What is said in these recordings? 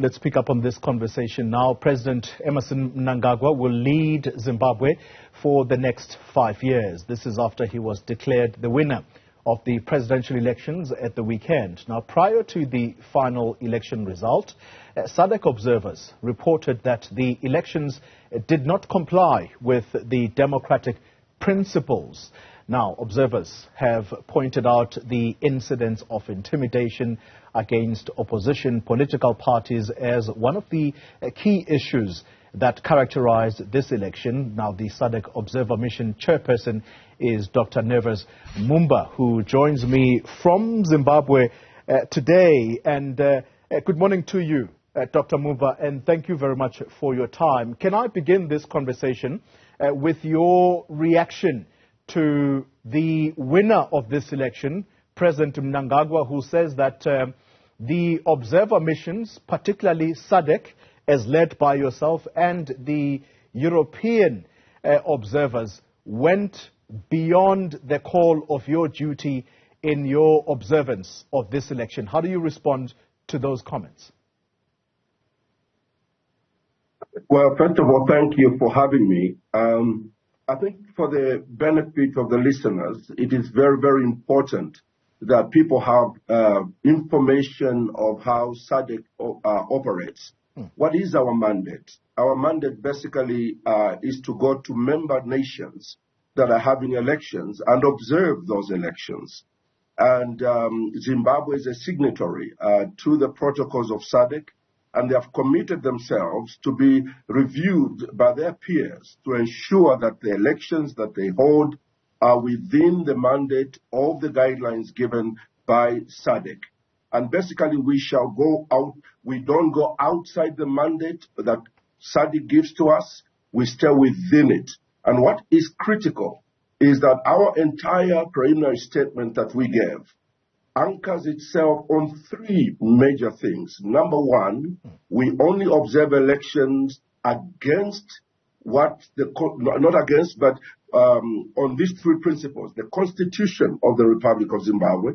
Let's pick up on this conversation now. President Emmerson Mnangagwa will lead Zimbabwe for the next 5 years. This is after he was declared the winner of the presidential elections at the weekend. Now, prior to the final election result, SADC observers reported that the elections did not comply with the democratic principles. Now, observers have pointed out the incidents of intimidation against opposition political parties as one of the key issues that characterized this election. Now, the SADC Observer Mission chairperson is Dr. Mumba, who joins me from Zimbabwe today. And good morning to you, Dr. Mumba, and thank you very much for your time. Can I begin this conversation with your reaction to the winner of this election, President Mnangagwa, who says that the observer missions, particularly SADC, as led by yourself, and the European observers went beyond the call of your duty in your observance of this election. How do you respond to those comments? Well, first of all, thank you for having me. I think for the benefit of the listeners, it is very, very important that people have information of how SADC operates. What is our mandate? Our mandate basically is to go to member nations that are having elections and observe those elections. And Zimbabwe is a signatory to the protocols of SADC, and they have committed themselves to be reviewed by their peers to ensure that the elections that they hold are within the mandate of the guidelines given by SADC. And basically, we shall go out. We don't go outside the mandate that SADC gives to us. We stay within it. And what is critical is that our entire preliminary statement that we gave anchors itself on three major things. Number one, we only observe elections against what not against, but on these three principles: the Constitution of the Republic of Zimbabwe,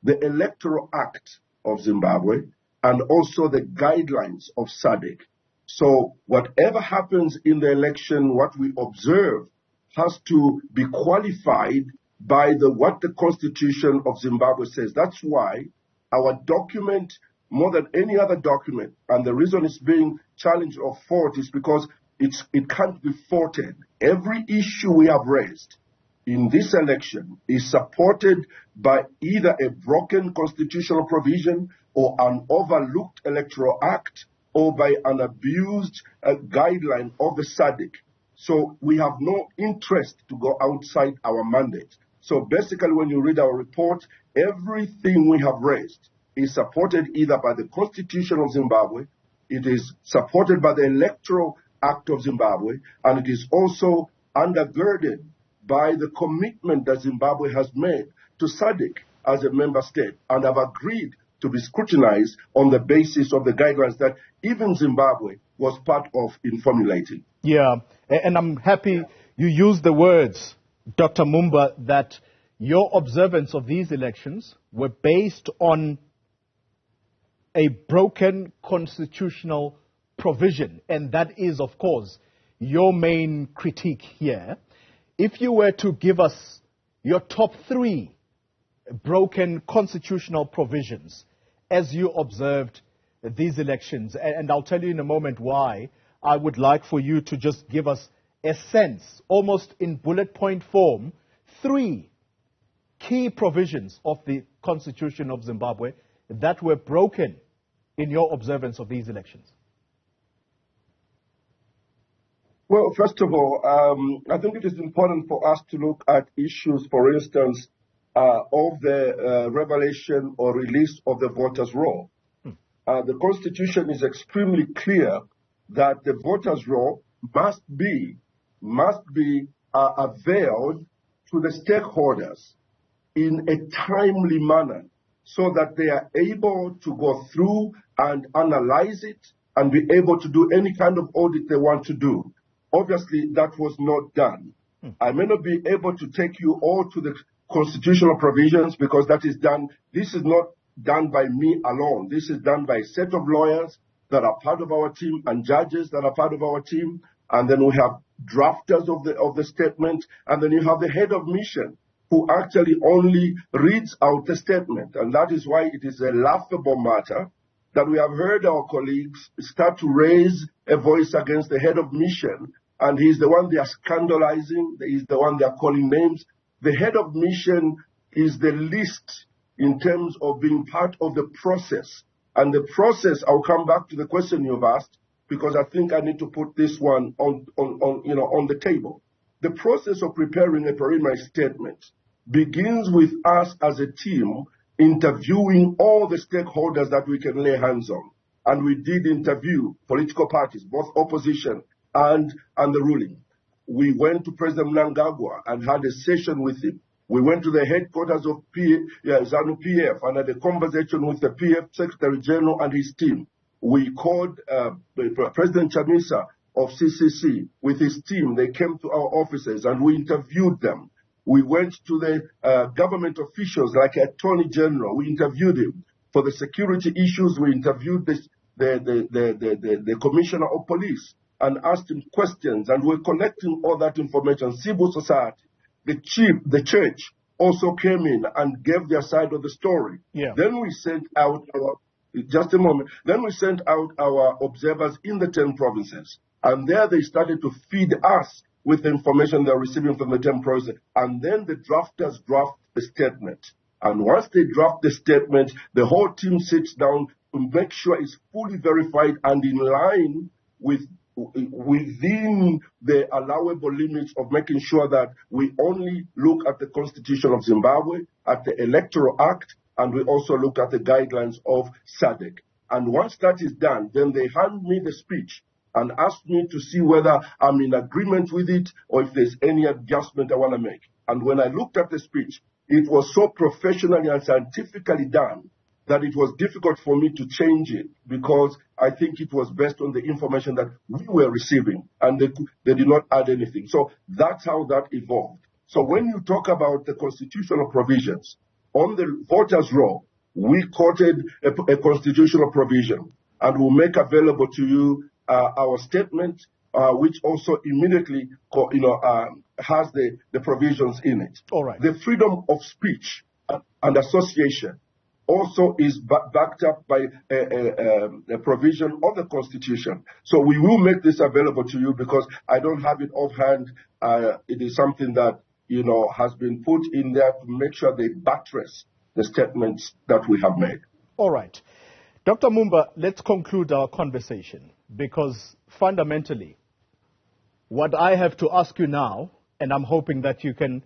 the Electoral Act of Zimbabwe, and also the guidelines of SADC. So whatever happens in the election, what we observe has to be qualified by what the Constitution of Zimbabwe says. That's why our document, more than any other document, and the reason it's being challenged or fought is because it can't be faulted. Every issue we have raised in this election is supported by either a broken constitutional provision or an overlooked electoral act or by an abused guideline of the SADC. So we have no interest to go outside our mandate. So basically, when you read our report, everything we have raised is supported either by the Constitution of Zimbabwe, it is supported by the Electoral Act of Zimbabwe, and it is also undergirded by the commitment that Zimbabwe has made to SADC as a member state, and have agreed to be scrutinized on the basis of the guidelines that even Zimbabwe was part of in formulating. Yeah, and I'm happy you used the words, Dr. Mumba, that your observance of these elections were based on a broken constitutional provision. And that is, of course, your main critique here. If you were to give us your top three broken constitutional provisions as you observed these elections, and I'll tell you in a moment why, I would like for you to just give us a sense, almost in bullet point form, three key provisions of the Constitution of Zimbabwe that were broken in your observance of these elections. Well, first of all, I think it is important for us to look at issues, for instance, of the revelation or release of the voters' roll. The Constitution is extremely clear that the voters' roll must be availed to the stakeholders in a timely manner so that they are able to go through and analyze it and be able to do any kind of audit they want to do. Obviously, that was not done. I may not be able to take you all to the constitutional provisions because that is done. This is not done by me alone. This is done by a set of lawyers that are part of our team and judges that are part of our team. And then we have drafters of the statement. And then you have the head of mission who actually only reads out the statement. And that is why it is a laughable matter that we have heard our colleagues start to raise a voice against the head of mission. And he's the one they are scandalizing. He's the one they are calling names. The head of mission is the least in terms of being part of the process. And the process, I'll come back to the question you've asked, because I think I need to put this one on the table. The process of preparing a preliminary statement begins with us as a team interviewing all the stakeholders that we can lay hands on. And we did interview political parties, both opposition and the ruling. We went to President Mnangagwa and had a session with him. We went to the headquarters of ZANU-PF and had a conversation with the PF Secretary General and his team. We called President Chamisa of CCC with his team. They came to our offices and we interviewed them. We went to the government officials like Attorney General. We interviewed him. For the security issues, we interviewed the Commissioner of Police and asked him questions. And we're collecting all that information. Civil society. The church also came in and gave their side of the story. Yeah. Then we sent out Then we sent out our observers in the 10 provinces. And there they started to feed us with the information they're receiving from the 10 provinces. And then the drafters draft the statement. And once they draft the statement, the whole team sits down to make sure it's fully verified and in line within the allowable limits of making sure that we only look at the Constitution of Zimbabwe, at the Electoral Act, and we also look at the guidelines of SADC. And once that is done, then they hand me the speech and ask me to see whether I'm in agreement with it or if there's any adjustment I want to make. And when I looked at the speech, it was so professionally and scientifically done that it was difficult for me to change it because I think it was based on the information that we were receiving and they did not add anything. So that's how that evolved. So when you talk about the constitutional provisions, on the voters' roll, we quoted a constitutional provision and we'll make available to you our statement, which also immediately has the provisions in it. All right. The freedom of speech and association also is backed up by a provision of the Constitution. So we will make this available to you because I don't have it offhand. It is something that, has been put in there to make sure they buttress the statements that we have made. All right. Dr. Mumba, let's conclude our conversation because fundamentally, what I have to ask you now, and I'm hoping that you can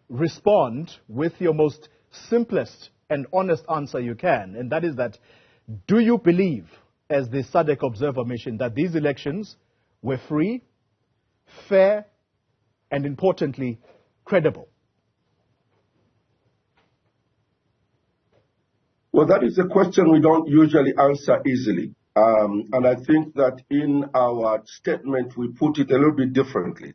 respond with your most simplest and honest answer you can, and that is that, do you believe, as the SADC Observer Mission, that these elections were free, fair, and importantly, credible? Well, that is a question we don't usually answer easily. And I think that in our statement, we put it a little bit differently.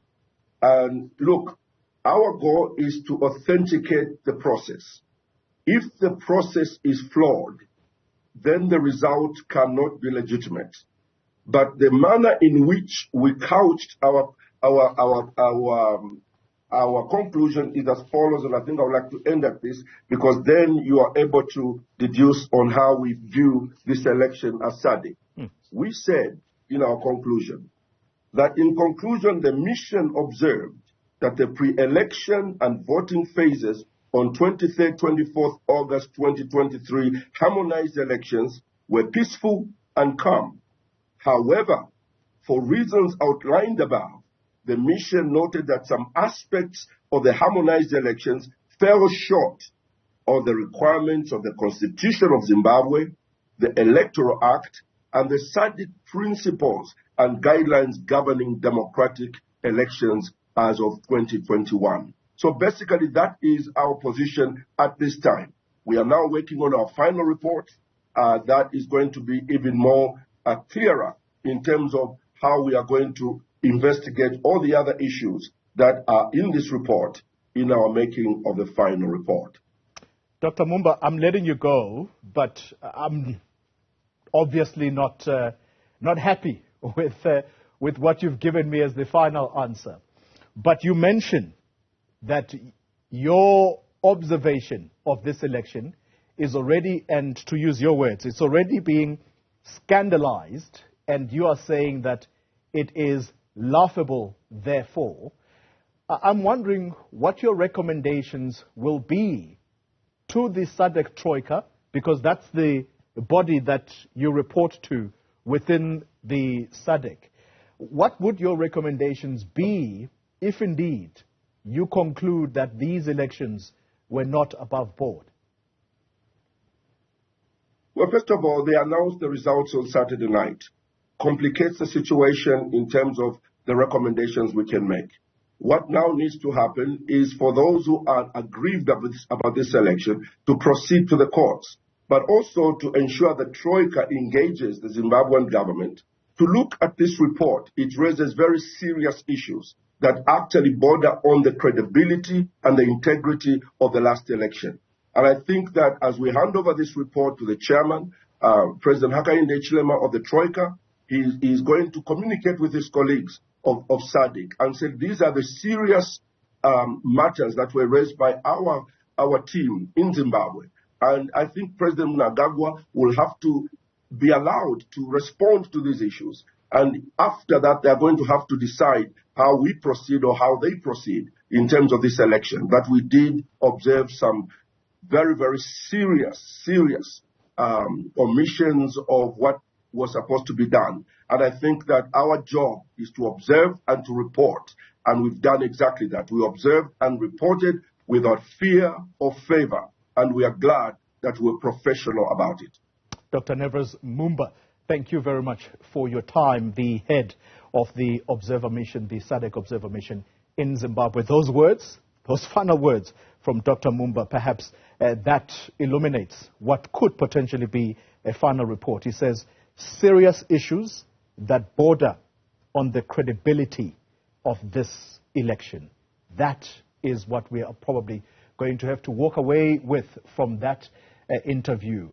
And look, our goal is to authenticate the process. If the process is flawed, then the result cannot be legitimate. But the manner in which we couched our conclusion is as follows, and I think I would like to end at this, because then you are able to deduce on how we view this election as SADC. We said in our conclusion that in conclusion, the mission observed that the pre-election and voting phases on 23rd, 24th August 2023 harmonized elections were peaceful and calm. However, for reasons outlined above, the mission noted that some aspects of the harmonized elections fell short of the requirements of the Constitution of Zimbabwe, the Electoral Act, and the SADC principles and guidelines governing democratic elections as of 2021. So basically, that is our position at this time. We are now working on our final report that is going to be even more clearer in terms of how we are going to investigate all the other issues that are in this report in our making of the final report. Dr. Mumba, I'm letting you go, but I'm obviously not happy with what you've given me as the final answer. But you mentioned that your observation of this election is already, and to use your words, it's already being scandalized, and you are saying that it is laughable, therefore. I'm wondering what your recommendations will be to the SADC Troika, because that's the body that you report to within the SADC. What would your recommendations be if indeed you conclude that these elections were not above board? Well, first of all, they announced the results on Saturday night. Complicates the situation in terms of the recommendations we can make. What now needs to happen is for those who are aggrieved about this election to proceed to the courts, but also to ensure that Troika engages the Zimbabwean government to look at this report. It raises very serious issues that actually border on the credibility and the integrity of the last election. And I think that as we hand over this report to the chairman, President Hakainde Hichilema of the Troika, he is going to communicate with his colleagues of SADC and say these are the serious matters that were raised by our team in Zimbabwe. And I think President Mnangagwa will have to be allowed to respond to these issues. And after that, they are going to have to decide how we proceed or how they proceed in terms of this election. That we did observe some very, very serious omissions of what was supposed to be done. And I think that our job is to observe and to report. And we've done exactly that. We observed and reported without fear or favor. And we are glad that we're professional about it. Dr. Newzroom Mumba, thank you very much for your time, the head of the Observer Mission, the SADC Observer Mission in Zimbabwe. Those words, those final words from Dr. Mumba, perhaps that illuminates what could potentially be a final report. He says, serious issues that border on the credibility of this election. That is what we are probably going to have to walk away with from that interview.